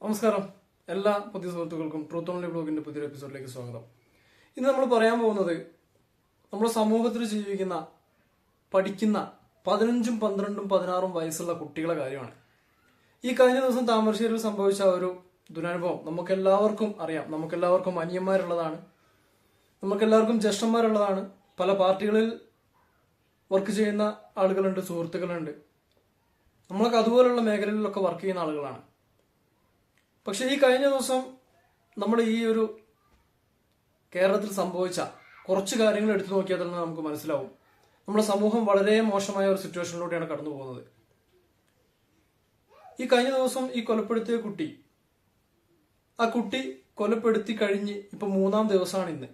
നമസ്കാരം. എല്ലാ പുതിയ സുഹൃത്തുക്കൾക്കും ട്രൂത്ത് ഓൺലി ബ്ലോഗിന്റെ പുതിയൊരു എപ്പിസോഡിലേക്ക് സ്വാഗതം. ഇന്ന് നമ്മൾ പറയാൻ പോകുന്നത് നമ്മുടെ സമൂഹത്തിൽ ജീവിക്കുന്ന പഠിക്കുന്ന 15, 12, 16 വയസ്സുള്ള കുട്ടികളെ കാര്യമാണ്. ഈ കഴിഞ്ഞ ദിവസം താമരശ്ശേരിയിൽ സംഭവിച്ച ഒരു ദുരനുഭവം നമുക്കെല്ലാവർക്കും അറിയാം. നമുക്കെല്ലാവർക്കും അനിയന്മാരുള്ളതാണ്, നമുക്കെല്ലാവർക്കും ജ്യേഷ്ഠന്മാരുള്ളതാണ്, പല പാർട്ടികളിൽ വർക്ക് ചെയ്യുന്ന ആളുകളുണ്ട്, സുഹൃത്തുക്കളുണ്ട്. നമ്മളൊക്കെ അതുപോലുള്ള മേഖലകളിലൊക്കെ വർക്ക് ചെയ്യുന്ന ആളുകളാണ്. പക്ഷെ ഈ കഴിഞ്ഞ ദിവസം നമ്മൾ ഈ ഒരു കേരളത്തിൽ സംഭവിച്ച കുറച്ച് കാര്യങ്ങൾ എടുത്തു നോക്കിയാൽ തന്നെ നമുക്ക് മനസ്സിലാവും നമ്മുടെ സമൂഹം വളരെ മോശമായ ഒരു സിറ്റുവേഷനിലൂടെയാണ് കടന്നു പോകുന്നത്. ഈ കഴിഞ്ഞ ദിവസം ഈ കൊലപ്പെടുത്തിയ കുട്ടി, ആ കുട്ടി കൊലപ്പെടുത്തി കഴിഞ്ഞ് ഇപ്പൊ 3-ാം ദിവസമാണ്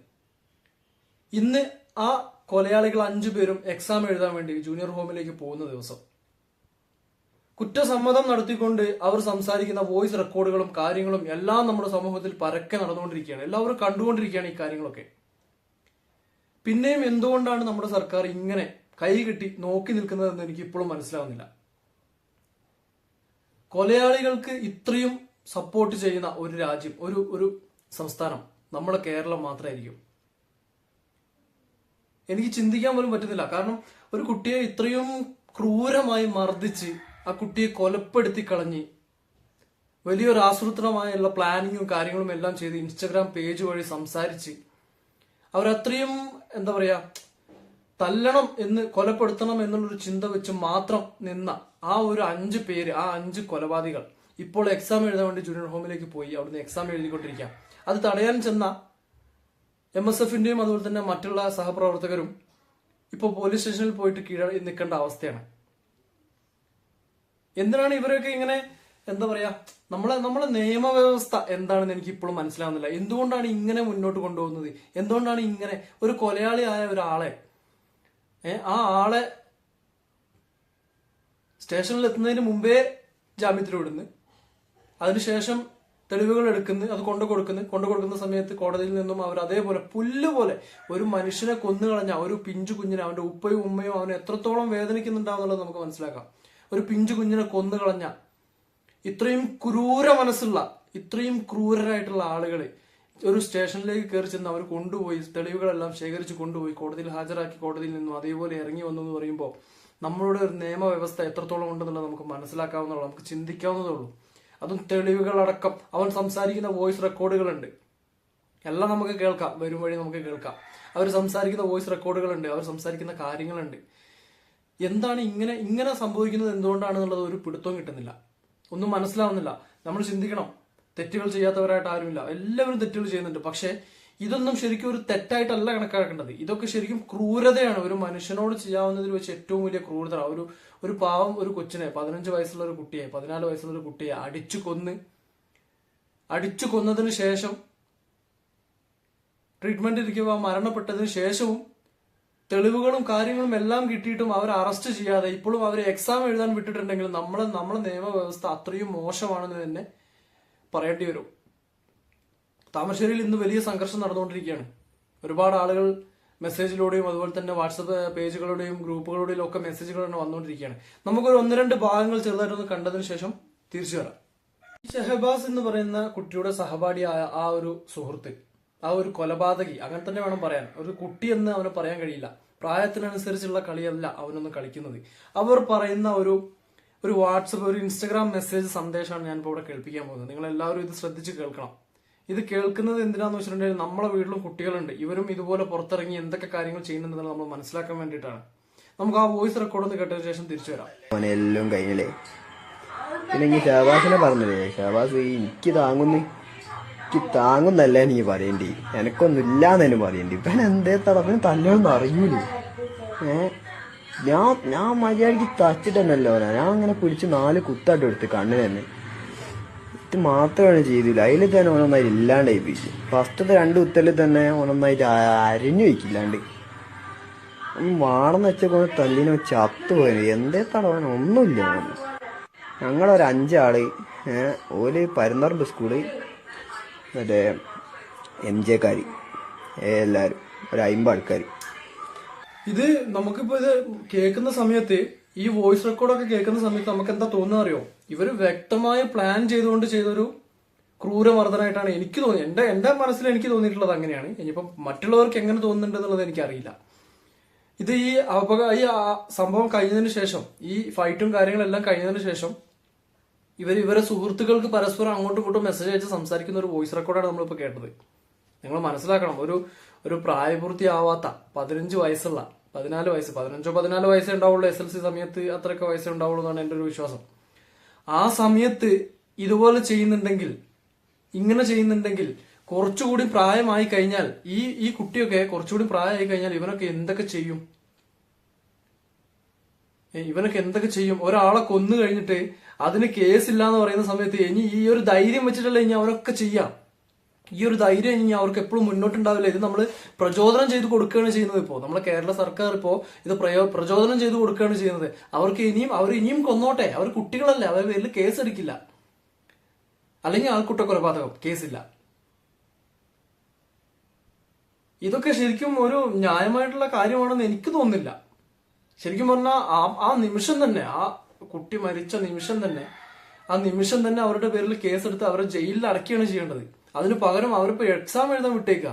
ഇന്ന് ആ കൊലയാളികൾ 5 പേരും എക്സാം എഴുതാൻ വേണ്ടി ജൂനിയർ ഹോമിലേക്ക് പോകുന്ന ദിവസം. കുറ്റസമ്മതം നടത്തിക്കൊണ്ട് അവർ സംസാരിക്കുന്ന വോയിസ് റെക്കോർഡുകളും കാര്യങ്ങളും എല്ലാം നമ്മുടെ സമൂഹത്തിൽ പരക്കെ നടന്നുകൊണ്ടിരിക്കുകയാണ്. എല്ലാവരും കണ്ടുകൊണ്ടിരിക്കുകയാണ് ഈ കാര്യങ്ങളൊക്കെ. പിന്നെയും എന്തുകൊണ്ടാണ് നമ്മുടെ സർക്കാർ ഇങ്ങനെ കൈകെട്ടി നോക്കി നിൽക്കുന്നതെന്ന് എനിക്ക് ഇപ്പോഴും മനസ്സിലാവുന്നില്ല. കൊലയാളികൾക്ക് ഇത്രയും സപ്പോർട്ട് ചെയ്യുന്ന ഒരു രാജ്യം, ഒരു സംസ്ഥാനം നമ്മുടെ കേരളം മാത്രമായിരിക്കും. എനിക്ക് ചിന്തിക്കാൻ പോലും പറ്റുന്നില്ല. കാരണം ഒരു കുട്ടിയെ ഇത്രയും ക്രൂരമായി മർദ്ദിച്ച് ആ കുട്ടിയെ കൊലപ്പെടുത്തി കളഞ്ഞ് വലിയൊരു ആസൂത്രണമായുള്ള പ്ലാനിങ്ങും കാര്യങ്ങളും എല്ലാം ചെയ്ത് ഇൻസ്റ്റഗ്രാം പേജ് വഴി സംസാരിച്ച് അവരത്രയും എന്താ പറയാ തല്ലണം എന്ന്, കൊലപ്പെടുത്തണം എന്നുള്ളൊരു ചിന്ത വെച്ച് മാത്രം നിന്ന ആ ഒരു 5 പേര്, ആ 5 കൊലപാതകൾ ഇപ്പോൾ എക്സാം എഴുതാൻ വേണ്ടി ജൂനിയർ ഹോമിലേക്ക് പോയി അവിടുന്ന് എക്സാം എഴുതിക്കൊണ്ടിരിക്കാം. അത് തടയാൻ ചെന്ന MSFന്റെയും അതുപോലെ തന്നെ മറ്റുള്ള സഹപ്രവർത്തകരും ഇപ്പോൾ പോലീസ് സ്റ്റേഷനിൽ പോയിട്ട് കീഴടങ്ങി നിൽക്കേണ്ട അവസ്ഥയാണ്. എന്തിനാണ് ഇവരൊക്കെ ഇങ്ങനെ എന്താ പറയാ നമ്മളെ നിയമവ്യവസ്ഥ എന്താണെന്ന് എനിക്ക് ഇപ്പോഴും മനസ്സിലാവുന്നില്ല. എന്തുകൊണ്ടാണ് ഇങ്ങനെ മുന്നോട്ട് കൊണ്ടുപോകുന്നത്? എന്തുകൊണ്ടാണ് ഇങ്ങനെ ഒരു കൊലയാളിയായ ഒരാളെ ആ ആളെ സ്റ്റേഷനിൽ എത്തുന്നതിന് മുമ്പേ ജാമ്യത്തിൽ വിടുന്നു, അതിനുശേഷം തെളിവുകൾ എടുക്കുന്നു, അത് കൊണ്ടുകൊടുക്കുന്ന സമയത്ത് കോടതിയിൽ നിന്നും അവർ അതേപോലെ പുല്ലുപോലെ ഒരു മനുഷ്യനെ കൊന്നുകളഞ്ഞ ഒരു പിഞ്ചു കുഞ്ഞിനെ, അവന്റെ ഉപ്പയും ഉമ്മയും അവനെ എത്രത്തോളം വേദനിക്കുന്നുണ്ടാവുന്നുള്ളത് നമുക്ക് മനസ്സിലാക്കാം. ഒരു പിഞ്ചു കുഞ്ഞിനെ കൊന്നുകളഞ്ഞ ഇത്രയും ക്രൂര മനസ്സുള്ള, ഇത്രയും ക്രൂരരായിട്ടുള്ള ആളുകളെ ഒരു സ്റ്റേഷനിലേക്ക് കയറി ചെന്ന് അവർ കൊണ്ടുപോയി തെളിവുകളെല്ലാം ശേഖരിച്ച് കൊണ്ടുപോയി കോടതിയിൽ ഹാജരാക്കി കോടതിയിൽ നിന്നും അതേപോലെ ഇറങ്ങി വന്നു എന്ന് പറയുമ്പോൾ നമ്മളുടെ ഒരു നിയമവ്യവസ്ഥ എത്രത്തോളം ഉണ്ടെന്നുള്ളത് നമുക്ക് മനസ്സിലാക്കാവുന്നതുള്ളൂ, നമുക്ക് ചിന്തിക്കാവുന്നതേ ഉള്ളൂ. അതും തെളിവുകളടക്കം അവൻ സംസാരിക്കുന്ന വോയിസ് റെക്കോർഡുകളുണ്ട്, എല്ലാം നമുക്ക് കേൾക്കാം, വരും വഴി നമുക്ക് കേൾക്കാം. അവർ സംസാരിക്കുന്ന വോയിസ് റെക്കോർഡുകളുണ്ട്, അവർ സംസാരിക്കുന്ന കാര്യങ്ങളുണ്ട്. എന്താണ് ഇങ്ങനെ സംഭവിക്കുന്നത് എന്തുകൊണ്ടാണെന്നുള്ളത് ഒരു പിടുത്തവും കിട്ടുന്നില്ല, ഒന്നും മനസ്സിലാവുന്നില്ല. നമ്മൾ ചിന്തിക്കണം, തെറ്റുകൾ ചെയ്യാത്തവരായിട്ട് ആരുമില്ല, എല്ലാവരും തെറ്റുകൾ ചെയ്യുന്നുണ്ട്. പക്ഷെ ഇതൊന്നും ശരിക്കും ഒരു തെറ്റായിട്ടല്ല കണക്കാക്കേണ്ടത്. ഇതൊക്കെ ശരിക്കും ക്രൂരതയാണ്. ഒരു മനുഷ്യനോട് ചെയ്യാവുന്നതിൽ വെച്ച് ഏറ്റവും വലിയ ക്രൂരത. ഒരു പാവം ഒരു കൊച്ചിനെ, 15 വയസ്സുള്ള ഒരു കുട്ടിയെ, 14 വയസ്സുള്ള ഒരു കുട്ടിയെ അടിച്ചു കൊന്നതിന് ശേഷം ട്രീറ്റ്മെന്റ് ഇരിക്കുക മരണപ്പെട്ടതിന് ശേഷവും തെളിവുകളും കാര്യങ്ങളും എല്ലാം കിട്ടിയിട്ടും അവർ അറസ്റ്റ് ചെയ്യാതെ ഇപ്പോഴും അവരെ എക്സാം എഴുതാൻ വിട്ടിട്ടുണ്ടെങ്കിൽ നമ്മളെ നിയമവ്യവസ്ഥ അത്രയും മോശമാണെന്ന് തന്നെ പറയേണ്ടി വരും. താമരശ്ശേരിയിൽ ഇന്ന് വലിയ സംഘർഷം നടന്നുകൊണ്ടിരിക്കുകയാണ്. ഒരുപാട് ആളുകൾ മെസ്സേജിലൂടെയും അതുപോലെ തന്നെ വാട്സപ്പ് പേജുകളുടെയും ഗ്രൂപ്പുകളുടെയും ഒക്കെ മെസ്സേജുകൾ തന്നെ വന്നുകൊണ്ടിരിക്കുകയാണ്. നമുക്കൊരു 1-2 ഭാഗങ്ങൾ ചെറുതായിട്ടൊന്ന് കണ്ടതിന് ശേഷം തിരിച്ചു വരാം. ഷഹബാസ് എന്ന് പറയുന്ന കുട്ടിയുടെ സഹപാഠിയായ ആ ഒരു സുഹൃത്ത്, ആ ഒരു കൊലപാതകി, അങ്ങനെ തന്നെ വേണം പറയാൻ. ഒരു കുട്ടി എന്ന് അവന് പറയാൻ കഴിയില്ല. പ്രായത്തിനനുസരിച്ചുള്ള കളിയല്ല അവനൊന്നും കളിക്കുന്നത്. അവർ പറയുന്ന ഒരു വാട്സപ്പ്, ഒരു ഇൻസ്റ്റഗ്രാം മെസ്സേജ് സന്ദേശമാണ് ഞാനിപ്പോൾ ഇവിടെ കേൾപ്പിക്കാൻ പോകുന്നത്. നിങ്ങൾ എല്ലാവരും ഇത് ശ്രദ്ധിച്ച് കേൾക്കണം. ഇത് കേൾക്കുന്നത് എന്തിനാന്ന് വെച്ചിട്ടുണ്ടെങ്കിൽ നമ്മളെ വീട്ടിലും കുട്ടികളുണ്ട്, ഇവരും ഇതുപോലെ പുറത്തിറങ്ങി എന്തൊക്കെ കാര്യങ്ങൾ ചെയ്യുന്നുണ്ടെന്ന് നമ്മൾ മനസ്സിലാക്കാൻ വേണ്ടിയിട്ടാണ്. നമുക്ക് ആ വോയിസ് റെക്കോർഡ് ഒന്ന് കേട്ടതിന് ശേഷം തിരിച്ചു വരാം. എല്ലാം കഴിഞ്ഞില്ലേ? പിന്നെ ഷഹബാസിനെ പറഞ്ഞില്ലേ, ഷഹബാസ് എനിക്ക് താങ്ങുന്നല്ല നീ പറയണ്ടി, എനക്കൊന്നും ഇല്ലാന്ന് പറയണ്ടി. ഇവൻ എന്തേ തടപ്പിന് തല്ലൊന്നും അറിയൂലേ. ഞാൻ മര്യാദക്ക് തച്ചിട്ടെന്നല്ലോ, ഞാൻ അങ്ങനെ പിടിച്ച് 4 കുത്തായിട്ട് എടുത്ത് കണ്ണിന് തന്നെ. ഇത് മാത്രമാണ് ചെയ്തില്ല, അതിൽ തന്നെ ഓനൊന്നായിട്ട് ഇല്ലാണ്ടായി പോയി. ഫസ്റ്റത്തെ 2 കുത്തലിൽ തന്നെ ഓനൊന്നായിട്ട് അരിഞ്ഞു വയ്ക്കില്ലാണ്ട് വാണെന്ന് വെച്ചൊക്കെ തല്ലിനെ ചത്തുപോയത്. എന്തേ തടവാൻ ഒന്നുമില്ല. ഞങ്ങളൊരു 5 ആള്, ഓല് പരുന്നറമ്പ് സ്കൂള്, മറ്റേ MJ എല്ലാരും ഒരു 50 ആൾക്കാർ. ഇത് നമുക്കിപ്പോ ഇത് കേൾക്കുന്ന സമയത്ത്, ഈ വോയിസ് റെക്കോർഡൊക്കെ കേൾക്കുന്ന സമയത്ത് നമുക്ക് എന്താ തോന്നുക അറിയോ? ഇവര് വ്യക്തമായി പ്ലാൻ ചെയ്തുകൊണ്ട് ചെയ്തൊരു ക്രൂരമർദ്ദനായിട്ടാണ് എനിക്ക് തോന്നി. എന്റെ മനസ്സിൽ എനിക്ക് തോന്നിയിട്ടുള്ളത് അങ്ങനെയാണ്. ഇനിയിപ്പം മറ്റുള്ളവർക്ക് എങ്ങനെ തോന്നുന്നുണ്ട് എന്നുള്ളത് എനിക്കറിയില്ല. ഇത് ഈ സംഭവം കഴിഞ്ഞതിന് ശേഷം, ഈ ഫൈറ്റും കാര്യങ്ങളെല്ലാം കഴിഞ്ഞതിന് ശേഷം ഇവരെ സുഹൃത്തുക്കൾക്ക് പരസ്പരം അങ്ങോട്ടും ഇങ്ങോട്ടും മെസ്സേജ് അയച്ച് സംസാരിക്കുന്ന ഒരു വോയിസ് റെക്കോർഡാണ് നമ്മളിപ്പോൾ കേട്ടത്. നിങ്ങൾ മനസ്സിലാക്കണം, ഒരു പ്രായപൂർത്തിയാവാത്ത 15 വയസ്സുള്ള 14 വയസ്സ് 15-14 വയസ്സേ ഉണ്ടാവുള്ളൂ. SLC സമയത്ത് അത്രയൊക്കെ വയസ്സേ ഉണ്ടാവുള്ളൂ എന്നാണ് എൻ്റെ ഒരു വിശ്വാസം. ആ സമയത്ത് ഇതുപോലെ ചെയ്യുന്നുണ്ടെങ്കിൽ, ഇങ്ങനെ ചെയ്യുന്നുണ്ടെങ്കിൽ, കുറച്ചുകൂടി പ്രായമായി കഴിഞ്ഞാൽ ഈ കുട്ടിയൊക്കെ കുറച്ചുകൂടി പ്രായമായി കഴിഞ്ഞാൽ ഇവനൊക്കെ എന്തൊക്കെ ചെയ്യും? ഒരാളെ കൊന്നു കഴിഞ്ഞിട്ട് അതിന് കേസില്ല എന്ന് പറയുന്ന സമയത്ത് ഇനി ഈ ഒരു ധൈര്യം വെച്ചിട്ടല്ലേ ഇനി അവരൊക്കെ ചെയ്യാം. ഈ ഒരു ധൈര്യം ഇനി അവർക്ക് എപ്പോഴും മുന്നോട്ടുണ്ടാവില്ല. ഇത് നമ്മൾ പ്രചോദനം ചെയ്ത് കൊടുക്കുകയാണ് ചെയ്യുന്നത്. ഇപ്പോൾ നമ്മളെ കേരള സർക്കാർ ഇപ്പോൾ ഇത് പ്രചോദനം ചെയ്ത് കൊടുക്കുകയാണ് ചെയ്യുന്നത്. അവർ ഇനിയും കൊന്നോട്ടെ, അവർ കുട്ടികളല്ല, അവർ പേരിൽ കേസ് എടുക്കില്ല. അല്ലെങ്കിൽ ആൾക്കൂട്ട കൊലപാതകം കേസില്ല. ഇതൊക്കെ ശരിക്കും ഒരു ന്യായമായിട്ടുള്ള കാര്യമാണെന്ന് എനിക്ക് തോന്നുന്നില്ല. ശരിക്കും പറഞ്ഞാൽ ആ നിമിഷം തന്നെ, ആ കുട്ടി മരിച്ച നിമിഷം തന്നെ അവരുടെ പേരിൽ കേസെടുത്ത് അവരെ ജയിലിൽ അടക്കുകയാണ് ചെയ്യേണ്ടത്. അതിന് പകരം അവരിപ്പോ എക്സാം എഴുതാൻ വിട്ടേക്കുക.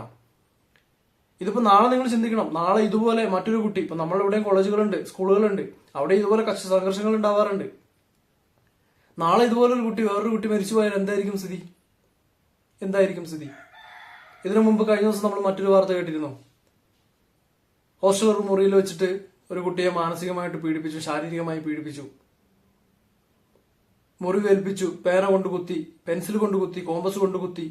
ഇതിപ്പോ നാളെ നിങ്ങൾ ചിന്തിക്കണം, നാളെ ഇതുപോലെ മറ്റൊരു കുട്ടി, ഇപ്പൊ നമ്മളിവിടെ കോളേജുകളുണ്ട്, സ്കൂളുകളുണ്ട്, അവിടെ ഇതുപോലെ സംഘർഷങ്ങൾ ഉണ്ടാവാറുണ്ട്. നാളെ ഇതുപോലൊരു കുട്ടി, വേറൊരു കുട്ടി മരിച്ചു പോയാൽ എന്തായിരിക്കും സ്ഥിതി? ഇതിനു മുമ്പ് കഴിഞ്ഞ ദിവസം നമ്മൾ മറ്റൊരു വാർത്ത കേട്ടിരുന്നു. ഹോസ്റ്റൽ മുറിയിൽ വെച്ചിട്ട് ഒരു കുട്ടിയെ മാനസികമായിട്ട് പീഡിപ്പിച്ചു, ശാരീരികമായി പീഡിപ്പിച്ചു, മുറിവേൽപ്പിച്ചു, പേന കൊണ്ട് കുത്തി, പെൻസിൽ കൊണ്ട് കുത്തി, കോമ്പസ് കൊണ്ട് കുത്തി.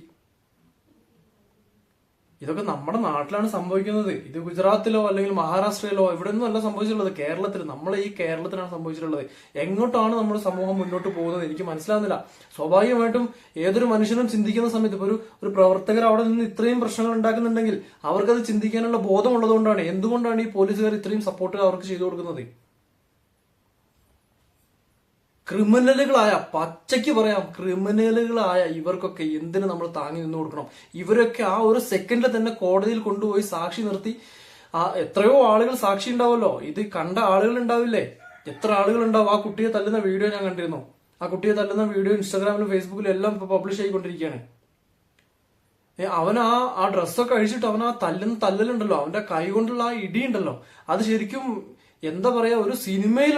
ഇതൊക്കെ നമ്മുടെ നാട്ടിലാണ് സംഭവിക്കുന്നത്. ഇത് ഗുജറാത്തിലോ അല്ലെങ്കിൽ മഹാരാഷ്ട്രയിലോ എവിടെയൊന്നും അല്ല സംഭവിച്ചിട്ടുള്ളത്. നമ്മളെ ഈ കേരളത്തിലാണ് സംഭവിച്ചിട്ടുള്ളത്. എങ്ങോട്ടാണ് നമ്മുടെ സമൂഹം മുന്നോട്ട് പോകുന്നത് എനിക്ക് മനസ്സിലാവുന്നില്ല. സ്വാഭാവികമായിട്ടും ഏതൊരു മനുഷ്യനും ചിന്തിക്കുന്ന സമയത്ത് ഇപ്പൊ ഒരു പ്രവർത്തകർ അവിടെ നിന്ന് ഇത്രയും പ്രശ്നങ്ങൾ ഉണ്ടാക്കുന്നുണ്ടെങ്കിൽ അവർക്കത് ചിന്തിക്കാനുള്ള ബോധമുള്ളതുകൊണ്ടാണ്. എന്തുകൊണ്ടാണ് ഈ പോലീസുകാർ ഇത്രയും സപ്പോർട്ട് അവർക്ക് ചെയ്തു കൊടുക്കുന്നത്? പച്ചയ്ക്ക് പറയാം, ക്രിമിനലുകളായ ഇവർക്കൊക്കെ എന്തിനു നമ്മൾ താങ്ങി നിന്ന് കൊടുക്കണം? ഇവരൊക്കെ ആ ഒരു സെക്കൻഡിൽ തന്നെ കോടതിയിൽ കൊണ്ടുപോയി സാക്ഷി നിർത്തി, എത്രയോ ആളുകൾ സാക്ഷി ഉണ്ടാവുമല്ലോ, ഇത് കണ്ട ആളുകൾ ഉണ്ടാവില്ലേ? എത്ര ആളുകൾ ഉണ്ടാവും? ആ കുട്ടിയെ തല്ലുന്ന വീഡിയോ ഞാൻ കണ്ടിരുന്നു. ആ കുട്ടിയെ തല്ലുന്ന വീഡിയോ ഇൻസ്റ്റാഗ്രാമിലും ഫേസ്ബുക്കിലും എല്ലാം ഇപ്പൊ പബ്ലിഷ് ആയിക്കൊണ്ടിരിക്കുകയാണ്. അവൻ ആ ഡ്രസ്സൊക്കെ അഴിച്ചിട്ട് അവൻ ആ തല്ലലുണ്ടല്ലോ, അവന്റെ കൈ കൊണ്ടുള്ള ആ ഇടിയുണ്ടല്ലോ, അത് ശരിക്കും എന്താ പറയാ, ഒരു സിനിമയെ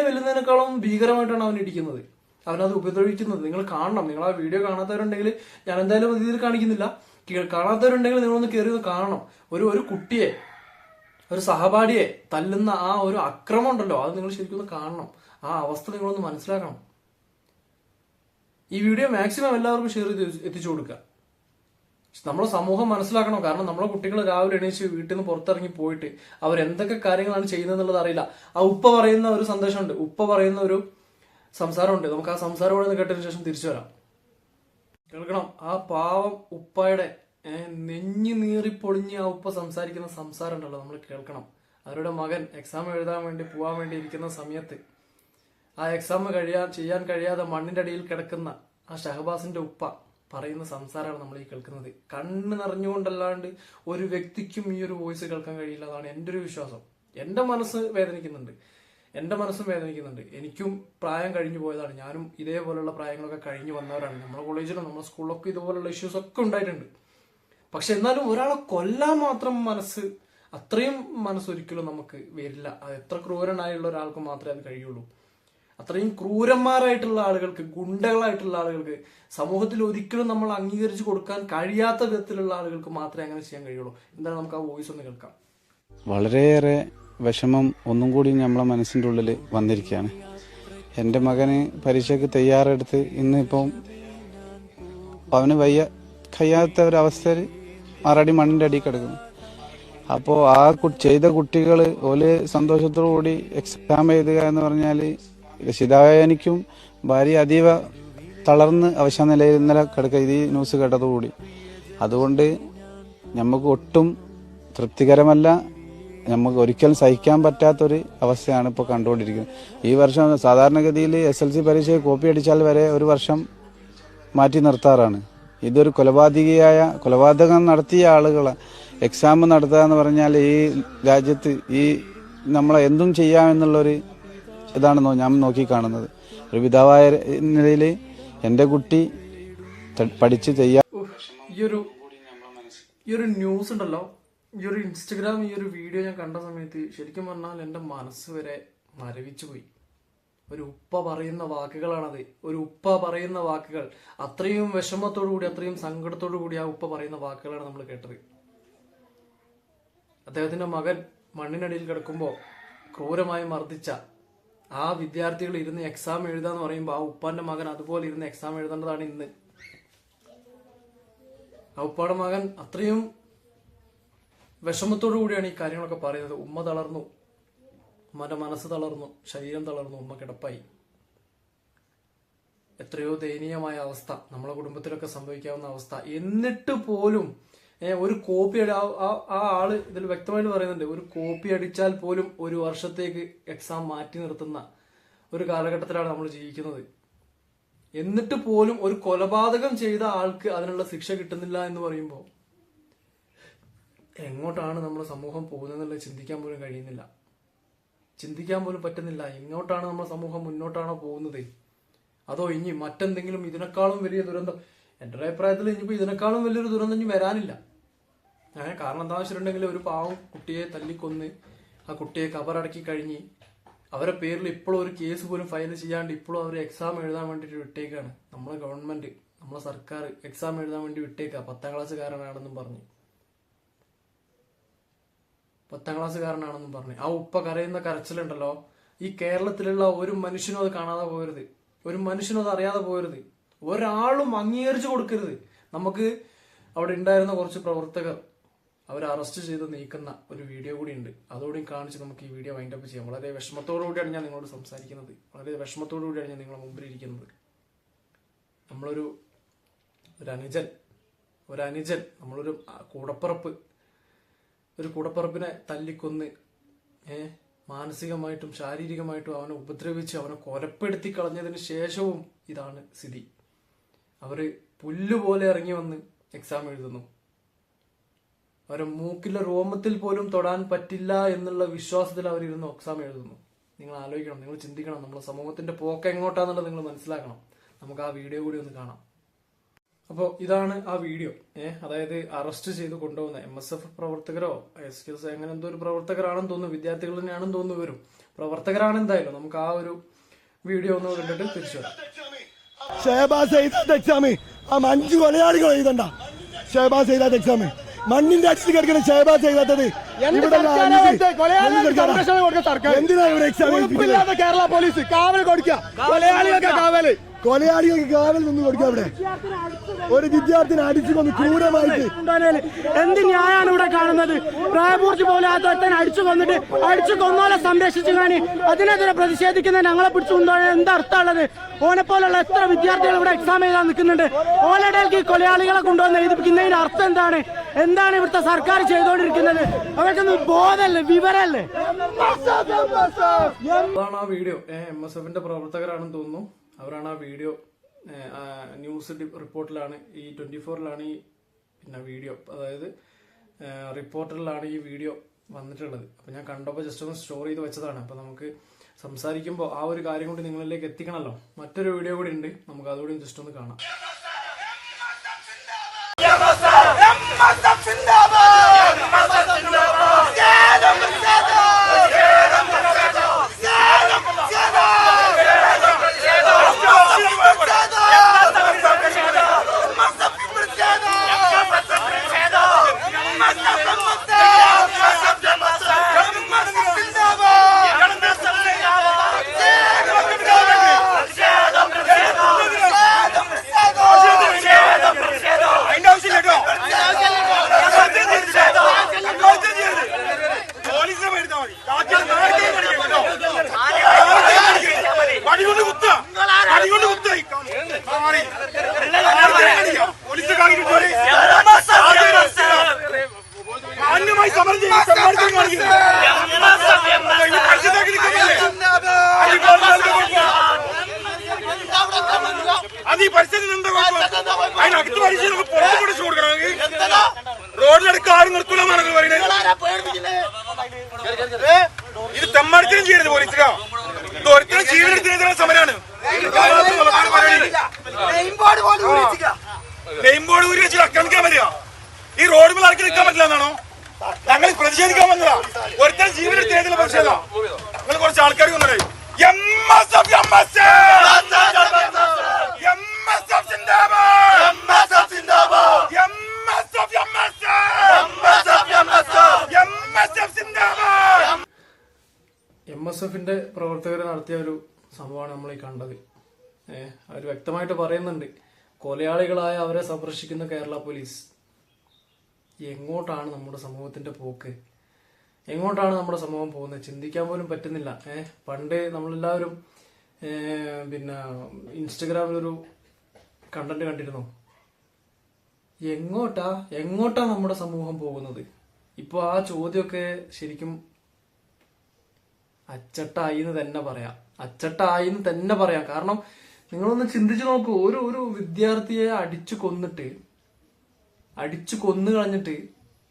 വെല്ലുന്നതിനേക്കാളും ഭീകരമായിട്ടാണ് അവൻ ഇടിക്കുന്നത്, അവനത് ഉപദ്രവിക്കുന്നത്. നിങ്ങൾ കാണണം. നിങ്ങൾ ആ വീഡിയോ കാണാത്തവരുണ്ടെങ്കിൽ, ഞാൻ എന്തായാലും ഇതിൽ കാണിക്കുന്നില്ല, കാണാത്തവരുണ്ടെങ്കിൽ നിങ്ങളൊന്ന് കയറി കാണണം. ഒരു കുട്ടിയെ, ഒരു സഹപാഠിയെ തല്ലുന്ന ആ ഒരു അക്രമം ഉണ്ടല്ലോ, അത് നിങ്ങൾ ശരിക്കും ഒന്ന് കാണണം. ആ അവസ്ഥ നിങ്ങളൊന്ന് മനസ്സിലാക്കണം. ഈ വീഡിയോ മാക്സിമം എല്ലാവർക്കും ഷെയർ ചെയ്ത് എത്തിച്ചു കൊടുക്കുക. നമ്മളെ സമൂഹം മനസ്സിലാക്കണം. കാരണം നമ്മളെ കുട്ടികൾ രാവിലെ എണീച്ച് വീട്ടിൽ നിന്ന് പുറത്തിറങ്ങി പോയിട്ട് അവരെന്തൊക്കെ കാര്യങ്ങളാണ് ചെയ്യുന്നത് എന്നുള്ളത് അറിയില്ല. ആ ഉപ്പ പറയുന്ന ഒരു സന്ദേശമുണ്ട്, ഉപ്പ പറയുന്ന ഒരു സംസാരമുണ്ട്. നമുക്ക് ആ സംസാരം കൂടെ കേട്ടതിന് ശേഷം തിരിച്ചു വരാം. കേൾക്കണം. ആ പാവം ഉപ്പയുടെ നെഞ്ഞു നീറിപ്പൊളിഞ്ഞ് ആ ഉപ്പ സംസാരിക്കുന്ന സംസാരം ഉണ്ടല്ലോ, നമ്മൾ കേൾക്കണം. അവരുടെ മകൻ എക്സാം എഴുതാൻ വേണ്ടി പോകാൻ വേണ്ടി ഇരിക്കുന്ന സമയത്ത് ആ എക്സാം ചെയ്യാൻ കഴിയാതെ മണ്ണിന്റെ അടിയിൽ കിടക്കുന്ന ആ ഷഹബാസിന്റെ ഉപ്പ പറയുന്ന സംസാരമാണ് നമ്മൾ ഈ കേൾക്കുന്നത്. കണ്ണ് നിറഞ്ഞുകൊണ്ടല്ലാണ്ട് ഒരു വ്യക്തിക്കും ഈ ഒരു വോയിസ് കേൾക്കാൻ കഴിയില്ല. അതാണ് എൻ്റെ ഒരു വിശ്വാസം. എൻ്റെ മനസ്സും വേദനിക്കുന്നുണ്ട്. എനിക്കും പ്രായം കഴിഞ്ഞു പോയതാണ്. ഞാനും ഇതേപോലുള്ള പ്രായങ്ങളൊക്കെ കഴിഞ്ഞു വന്നവരാണ്. നമ്മുടെ കോളേജിലും നമ്മുടെ സ്കൂളിലൊക്കെ ഇതുപോലുള്ള ഇഷ്യൂസ് ഒക്കെ ഉണ്ടായിട്ടുണ്ട്. പക്ഷെ എന്നാലും ഒരാളെ കൊല്ലാൻ മാത്രം അത്രയും മനസ്സൊരിക്കലും നമുക്ക് വരില്ല. അത് എത്ര ക്രൂരനായുള്ള ഒരാൾക്ക് മാത്രമേ അത് കഴിയുള്ളൂ. അത്രയും ക്രൂരന്മാരായിട്ടുള്ള ആളുകൾക്ക്, ഗുണ്ടകളായിട്ടുള്ള ആളുകൾക്ക്, സമൂഹത്തിൽ ഒരിക്കലും നമ്മൾ അംഗീകരിച്ചു കൊടുക്കാൻ കഴിയാത്ത വിധത്തിലുള്ള ആളുകൾക്ക് മാത്രമേ അങ്ങനെ ചെയ്യാൻ കഴിയുള്ളൂ. എന്താണ്, നമുക്ക് ആ വോയിസ് ഒന്ന് കേൾക്കാം. വളരെയേറെ വിഷമം ഒന്നും കൂടി നമ്മളെ മനസ്സിൻ്റെ ഉള്ളിൽ വന്നിരിക്കുകയാണ്. എൻ്റെ മകന് പരീക്ഷയ്ക്ക് തയ്യാറെടുത്ത് ഇന്നിപ്പം അവന് കഴിയാത്ത ഒരവസ്ഥയിൽ ആറടി മണ്ണിൻ്റെ അടിയിൽ കിടക്കുന്നു. അപ്പോൾ ചെയ്ത കുട്ടികൾ ഓല് സന്തോഷത്തോടു കൂടി എക്സാം എഴുതുക എന്ന് പറഞ്ഞാൽ രക്ഷിതാവിനും ഭാര്യ അതീവ തളർന്ന് അവശ നിലയിൽ ഇന്നലെ കിടക്കുക, ഈ ന്യൂസ് കേട്ടതുകൂടി. അതുകൊണ്ട് നമുക്ക് ഒട്ടും തൃപ്തികരമല്ല, നമുക്ക് ഒരിക്കലും സഹിക്കാൻ പറ്റാത്തൊരു അവസ്ഥയാണ് ഇപ്പോൾ കണ്ടുകൊണ്ടിരിക്കുന്നത്. ഈ വർഷം സാധാരണഗതിയിൽ SLC പരീക്ഷയെ കോപ്പി അടിച്ചാൽ വരെ ഒരു വർഷം മാറ്റി നിർത്താറാണ്. ഇതൊരു കൊലപാതകം നടത്തിയ ആളുകൾ എക്സാം നടത്തുക എന്ന് പറഞ്ഞാൽ ഈ രാജ്യത്ത് നമ്മളെ എന്തും ചെയ്യാമെന്നുള്ളൊരു ഇതാണെന്നോ ഞാൻ നോക്കി കാണുന്നത്. ഒരു പിതാവായ നിലയിൽ എൻ്റെ കുട്ടി പഠിച്ച് ഈ ഒരു ന്യൂസ് ഉണ്ടല്ലോ, ഈ ഒരു ഇൻസ്റ്റഗ്രാം ഈ ഒരു വീഡിയോ ഞാൻ കണ്ട സമയത്ത് ശരിക്കും പറഞ്ഞാൽ എൻ്റെ മനസ്സ് വരെ മരവിച്ചു പോയി. ഒരു ഉപ്പ പറയുന്ന വാക്കുകളാണത്. ഒരു ഉപ്പ പറയുന്ന വാക്കുകൾ അത്രയും വിഷമത്തോടു കൂടി, അത്രയും സങ്കടത്തോടു കൂടി ആ ഉപ്പ പറയുന്ന വാക്കുകളാണ് നമ്മൾ കേട്ടത്. അദ്ദേഹത്തിന്റെ മകൻ മണ്ണിനടിയിൽ കിടക്കുമ്പോൾ ക്രൂരമായി മർദ്ദിച്ച ആ വിദ്യാർത്ഥികൾ ഇരുന്ന് എക്സാം എഴുതാന്ന് പറയുമ്പോൾ ആ ഉപ്പാന്റെ മകൻ അതുപോലെ ഇരുന്ന് എക്സാം എഴുതേണ്ടതാണ് ഇന്ന്. ആ ഉപ്പാടെ മകൻ അത്രയും വിഷമത്തോടു കൂടിയാണ് ഈ കാര്യങ്ങളൊക്കെ പറയുന്നത്. ഉമ്മ തളർന്നു, ഉമ്മന്റെ മനസ്സ് തളർന്നു, ശരീരം തളർന്നു, ഉമ്മ കിടപ്പായി. എത്രയോ ദയനീയമായ അവസ്ഥ, നമ്മളെ കുടുംബത്തിലൊക്കെ സംഭവിക്കാവുന്ന അവസ്ഥ. എന്നിട്ട് പോലും ഒരു കോപ്പി ആ ആള് ഇതിൽ വ്യക്തമായിട്ട് പറയുന്നുണ്ട്, ഒരു കോപ്പി അടിച്ചാൽ പോലും ഒരു വർഷത്തേക്ക് എക്സാം മാറ്റി നിർത്തുന്ന ഒരു കാലഘട്ടത്തിലാണ് നമ്മൾ ജീവിക്കുന്നത്. എന്നിട്ട് പോലും ഒരു കൊലപാതകം ചെയ്ത ആൾക്ക് അതിനുള്ള ശിക്ഷ കിട്ടുന്നില്ല എന്ന് പറയുമ്പോൾ എങ്ങോട്ടാണ് നമ്മുടെ സമൂഹം പോകുന്നതെന്നുള്ളത് ചിന്തിക്കാൻ പോലും കഴിയുന്നില്ല, ചിന്തിക്കാൻ പോലും പറ്റുന്നില്ല. എങ്ങോട്ടാണ് നമ്മുടെ സമൂഹം, മുന്നോട്ടാണോ പോകുന്നത്, അതോ ഇനി മറ്റെന്തെങ്കിലും ഇതിനേക്കാളും വലിയ ദുരന്തം? എൻ്റെ ഒരു അഭിപ്രായത്തിൽ ഇനിയിപ്പോൾ ഇതിനേക്കാളും വലിയൊരു ദുരന്തം ഇനി വരാനില്ല. കാരണം എന്താണെന്ന് വെച്ചിട്ടുണ്ടെങ്കിൽ ഒരു പാവം കുട്ടിയെ തല്ലിക്കൊന്ന് ആ കുട്ടിയെ കബറടക്കി കഴിഞ്ഞ് അവരെ പേരിൽ ഇപ്പോഴും ഒരു കേസ് പോലും ഫയൽ ചെയ്യാണ്ട് ഇപ്പോഴും അവർ എക്സാം എഴുതാൻ വേണ്ടിയിട്ട് വിട്ടേക്കാണ്. നമ്മളെ ഗവൺമെന്റ്, നമ്മളെ സർക്കാർ എക്സാം എഴുതാൻ വേണ്ടി വിട്ടേക്കുക. 10ാം ക്ലാസ്സുകാരനാണെന്നും പറഞ്ഞു, 10ാം ക്ലാസ്സുകാരനാണെന്നും പറഞ്ഞു. ആ ഉപ്പ കരയുന്ന കരച്ചിലുണ്ടല്ലോ, ഈ കേരളത്തിലുള്ള ഒരു മനുഷ്യനും അത് കാണാതെ പോകരുത്, ഒരു മനുഷ്യനും അത് അറിയാതെ പോകരുത്, ഒരാളും അംഗീകരിച്ചു കൊടുക്കരുത്. നമുക്ക് അവിടെ ഉണ്ടായിരുന്ന കുറച്ച് പ്രവർത്തകർ അവരെ അറസ്റ്റ് ചെയ്ത് നീക്കുന്ന ഒരു വീഡിയോ കൂടി ഉണ്ട്. അതോടെയും കാണിച്ച് നമുക്ക് ഈ വീഡിയോ വൈൻഡ് അപ്പ് ചെയ്യാം. വളരെ വിഷമത്തോടു കൂടിയാണ് ഞാൻ നിങ്ങളോട് സംസാരിക്കുന്നത്, വളരെ വിഷമത്തോടു കൂടിയാണ് ഞാൻ നിങ്ങളുടെ മുമ്പിൽ ഇരിക്കുന്നത്. നമ്മളൊരു അനുജൻ നമ്മളൊരു കൂടപ്പറപ്പിനെ തല്ലിക്കൊന്ന് മാനസികമായിട്ടും ശാരീരികമായിട്ടും അവനെ ഉപദ്രവിച്ച് അവനെ കൊലപ്പെടുത്തി കളഞ്ഞതിന് ശേഷവും ഇതാണ് സ്ഥിതി. അവര് പുല്ലുപോലെ ഇറങ്ങി വന്ന് എക്സാം എഴുതുന്നു. അവരെ മൂക്കിലെ രോമത്തിൽ പോലും തൊടാൻ പറ്റില്ല എന്നുള്ള വിശ്വാസത്തിൽ അവരിരുന്ന് എക്സാം എഴുതുന്നു. നിങ്ങൾ ആലോചിക്കണം, നിങ്ങൾ ചിന്തിക്കണം, നമ്മുടെ സമൂഹത്തിന്റെ പോക്ക് എങ്ങോട്ടാന്നുള്ളത് നിങ്ങൾ മനസ്സിലാക്കണം. നമുക്ക് ആ വീഡിയോ കൂടി ഒന്ന് കാണാം. അപ്പോൾ ഇതാണ് ആ വീഡിയോ. അതായത് അറസ്റ്റ് ചെയ്ത് കൊണ്ടുപോകുന്ന MSF പ്രവർത്തകരോ SKS അങ്ങനെ എന്തോ ഒരു പ്രവർത്തകരാണെന്ന് തോന്നുന്നു, വിദ്യാർത്ഥികൾ തന്നെയാണെന്ന് തോന്നുന്നു. വരും പ്രവർത്തകരാണ് എന്തായാലും. നമുക്ക് ആ ഒരു വീഡിയോ ഒന്ന് കണ്ടിട്ട് തിരിച്ചു വരാം. ഷഹബാസ് എഴുതാത്ത എക്സാം ആ 5 കൊലയാളികൾ എഴുതണ്ട. ഷഹബാസ് എഴുതാത്ത എക്സാം മണ്ണിന്റെ അടിച്ച് കിടക്കുന്ന ഷഹബാസ് എഴുതാത്തത് എന്തിനാ ഇവിടെ എക്സാം? കേരള പോലീസ് കാവൽ കൊടുക്കുക, കൊലയാളികൾക്ക് കാവൽ നിന്ന് കൊടുക്കുക. അവിടെ ഒരു വിദ്യാർത്ഥിനെ അടിച്ചു കൊന്ന് ക്രൂരമായിട്ട് എന്ത് ന്യായമാണ് ഇവിടെ കാണുന്നത്? പ്രായപൂർത്തി പോലാത്ത അടിച്ചു കൊന്നിട്ട് അടിച്ചു കൊന്നോലെ സംരക്ഷിച്ചു കാണി അതിനെതിരെ പ്രതിഷേധിക്കുന്ന ഞങ്ങളെ പിടിച്ചുകൊണ്ടുപോകാൻ എന്താ അർത്ഥമുള്ളത്? ഓനെ പോലുള്ള എത്ര വിദ്യാർത്ഥികൾ ഇവിടെ എക്സാം എഴുതാൻ നിൽക്കുന്നുണ്ട്. ഓലടേക്ക് കൊലയാളികളെ കൊണ്ടുവന്ന് എഴുതിപ്പിക്കുന്നതിന്റെ അർത്ഥം എന്താണ് ഇവിടുത്തെ സർക്കാർ ചെയ്തുകൊണ്ടിരിക്കുന്നത്? അവർക്കൊന്നും ബോധമല്ലേ, വിവരല്ലേ? അതാണ് ആ വീഡിയോ. MSFന്റെ പ്രവർത്തകരാണെന്ന് തോന്നുന്നു. അവരാണ് ആ വീഡിയോ ന്യൂസ് റിപ്പോർട്ടിലാണ്, ഈ 24ലാണ് ഈ വീഡിയോ, അതായത് റിപ്പോർട്ടറിലാണ് ഈ വീഡിയോ വന്നിട്ടുള്ളത്. അപ്പൊ ഞാൻ കണ്ടപ്പോൾ ജസ്റ്റ് ഒന്ന് സ്റ്റോർ ചെയ്ത് വെച്ചതാണ്. അപ്പൊ നമുക്ക് സംസാരിക്കുമ്പോൾ ആ ഒരു കാര്യം കൂടി നിങ്ങളിലേക്ക് എത്തിക്കണമല്ലോ. മറ്റൊരു വീഡിയോ കൂടി ഉണ്ട്, നമുക്ക് അതുകൂടി ജസ്റ്റ് ഒന്ന് കാണാം. അത് ഈ പരിസ്ഥിതി അതിനകത്ത് പരിശീലനം പുറത്തു കൊടുത്തു കൊടുക്കണമെങ്കിൽ റോഡിലെടുക്ക ആരും നിർത്തൂലെന്നാണ് പറയുന്നത്. ഇത് തെമ്മടത്തിനും ചെയ്യരുത് പോലീസുകാ. ഇത് ഒരിക്കലും ജീവനെടുത്തിനെതിരെ സമരമാണ്. നെയിം ബോർഡ് ഊരി വെച്ച് ആക്രമിക്കാൻ പറ്റുക? ഈ റോഡ് മേൽ ആർക്കും നിൽക്കാൻ പറ്റില്ല എന്നാണോ? ഞങ്ങൾ പ്രതിഷേധിക്കാൻ വന്നതാ. ഒരുത്തരം ജീവനെടുത്തേതിലെ പ്രതിഷേധം. നിങ്ങൾ കുറച്ച് ആൾക്കാർ കൊണ്ടേ MSFന്റെ പ്രവർത്തകർ നടത്തിയ ഒരു സംഭവമാണ് നമ്മൾ ഈ കണ്ടത്. അവർ വ്യക്തമായിട്ട് പറയുന്നുണ്ട്, കൊലയാളികളായ അവരെ സംരക്ഷിക്കുന്ന കേരള പോലീസ്. എങ്ങോട്ടാണ് നമ്മുടെ സമൂഹത്തിന്റെ പോക്ക്? എങ്ങോട്ടാണ് നമ്മുടെ സമൂഹം പോകുന്നത്? ചിന്തിക്കാൻ പോലും പറ്റുന്നില്ല. പണ്ട് നമ്മളെല്ലാവരും പിന്നെ ഇൻസ്റ്റഗ്രാമിലൊരു കണ്ടന്റ് കണ്ടിരുന്നു. എങ്ങോട്ടാ നമ്മുടെ സമൂഹം പോകുന്നത്? ഇപ്പൊ ആ ചോദ്യമൊക്കെ ശരിക്കും അച്ചട്ടായിന്ന് തന്നെ പറയാം. കാരണം നിങ്ങളൊന്ന് ചിന്തിച്ചു നോക്കൂ, ഒരു വിദ്യാർത്ഥിയെ അടിച്ചു കൊന്നു കളഞ്ഞിട്ട്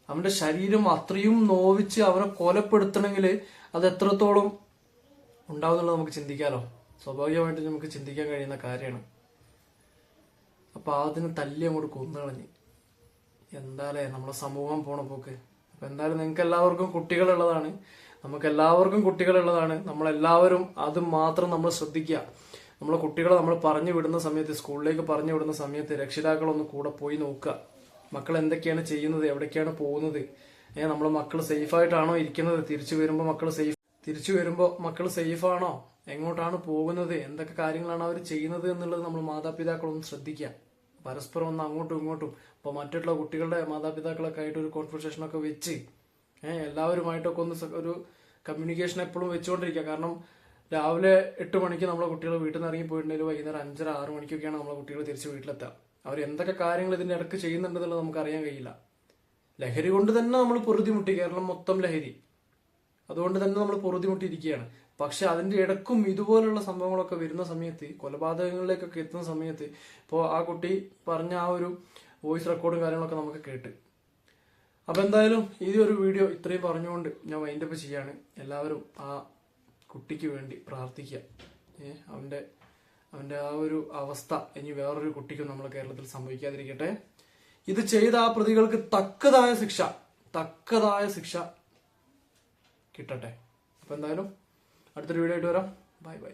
അവന്റെ ശരീരം അത്രയും നോവിച്ച് അവനെ കൊലപ്പെടുത്തണമെങ്കിൽ അത് എത്രത്തോളം ഉണ്ടാവുന്നുള്ളത് നമുക്ക് ചിന്തിക്കാലോ. സ്വാഭാവികമായിട്ട് നമുക്ക് ചിന്തിക്കാൻ കഴിയുന്ന കാര്യമാണ്. അപ്പൊ അതിന് തല്ലി അങ്ങോട്ട് കൊന്നു കളഞ്ഞ്. എന്താലേ നമ്മുടെ സമൂഹം പോണ പോക്ക്. അപ്പൊ എന്തായാലും നിങ്ങൾക്ക് എല്ലാവർക്കും കുട്ടികളുള്ളതാണ്, നമുക്ക് എല്ലാവർക്കും കുട്ടികളുള്ളതാണ്. നമ്മളെല്ലാവരും അത് മാത്രം നമ്മൾ ശ്രദ്ധിക്കുക. നമ്മളെ കുട്ടികളെ നമ്മൾ പറഞ്ഞു വിടുന്ന സമയത്ത്, സ്കൂളിലേക്ക് പറഞ്ഞു വിടുന്ന സമയത്ത് രക്ഷിതാക്കളൊന്ന് കൂടെ പോയി നോക്കുക. മക്കൾ എന്തൊക്കെയാണ് ചെയ്യുന്നത്, എവിടേക്കാണ് പോകുന്നത്, നമ്മളെ മക്കൾ സേഫായിട്ടാണോ ഇരിക്കുന്നത്, തിരിച്ചു വരുമ്പോ മക്കൾ സേഫാണോ, എങ്ങോട്ടാണ് പോകുന്നത്, എന്തൊക്കെ കാര്യങ്ങളാണ് അവർ ചെയ്യുന്നത് എന്നുള്ളത് നമ്മൾ മാതാപിതാക്കളൊന്ന് ശ്രദ്ധിക്കുക. പരസ്പരം ഒന്ന് അങ്ങോട്ടും ഇങ്ങോട്ടും ഇപ്പൊ മറ്റുള്ള കുട്ടികളുടെ മാതാപിതാക്കളൊക്കെ ആയിട്ട് ഒരു കോൺവെർസേഷൻ ഒക്കെ വെച്ച് എല്ലാവരുമായിട്ടൊക്കെ ഒന്ന് ഒരു കമ്മ്യൂണിക്കേഷൻ എപ്പോഴും വെച്ചുകൊണ്ടിരിക്കുക. കാരണം രാവിലെ 8 മണിക്ക് നമ്മളെ കുട്ടികൾ വീട്ടിൽ നിന്ന് ഇറങ്ങി പോയിട്ടുണ്ടെങ്കിൽ വൈകുന്നേരം 5:30-6 മണിക്കൊക്കെയാണ് നമ്മളെ കുട്ടികൾ തിരിച്ച് വീട്ടിലെത്തുക. അവർ എന്തൊക്കെ കാര്യങ്ങൾ ഇതിന്റെ ഇടയ്ക്ക് ചെയ്യുന്നുണ്ടെന്നുള്ളത് നമുക്ക് അറിയാൻ കഴിയില്ല. ലഹരി കൊണ്ട് തന്നെ നമ്മൾ പൊറുതിമുട്ടി, കേരളം മൊത്തം ലഹരി, അതുകൊണ്ട് തന്നെ നമ്മൾ പൊറുതിമുട്ടിയിരിക്കുകയാണ്. പക്ഷെ അതിന്റെ ഇടക്കും ഇതുപോലുള്ള സംഭവങ്ങളൊക്കെ വരുന്ന സമയത്ത്, കൊലപാതകങ്ങളിലേക്കൊക്കെ എത്തുന്ന സമയത്ത്, ഇപ്പോൾ ആ കുട്ടി പറഞ്ഞ ആ ഒരു വോയിസ് റെക്കോർഡും കാര്യങ്ങളൊക്കെ നമുക്ക് കേട്ട്. അപ്പൊ എന്തായാലും ഈ ഒരു വീഡിയോ ഇത്രയും പറഞ്ഞുകൊണ്ട് ഞാൻ വൈൻഡപ്പ് ചെയ്യാണ്. എല്ലാവരും ആ കുട്ടിക്ക് വേണ്ടി പ്രാർത്ഥിക്കുക. അവന്റെ ആ ഒരു അവസ്ഥ ഇനി വേറൊരു കുട്ടിക്കും നമ്മുടെ കേരളത്തിൽ സംഭവിക്കാതിരിക്കട്ടെ. ഇത് ചെയ്ത ആ പ്രതികൾക്ക് തക്കതായ ശിക്ഷ കിട്ടട്ടെ. അപ്പൊ എന്തായാലും അടുത്തൊരു വീഡിയോ ആയിട്ട് വരാം. ബൈ.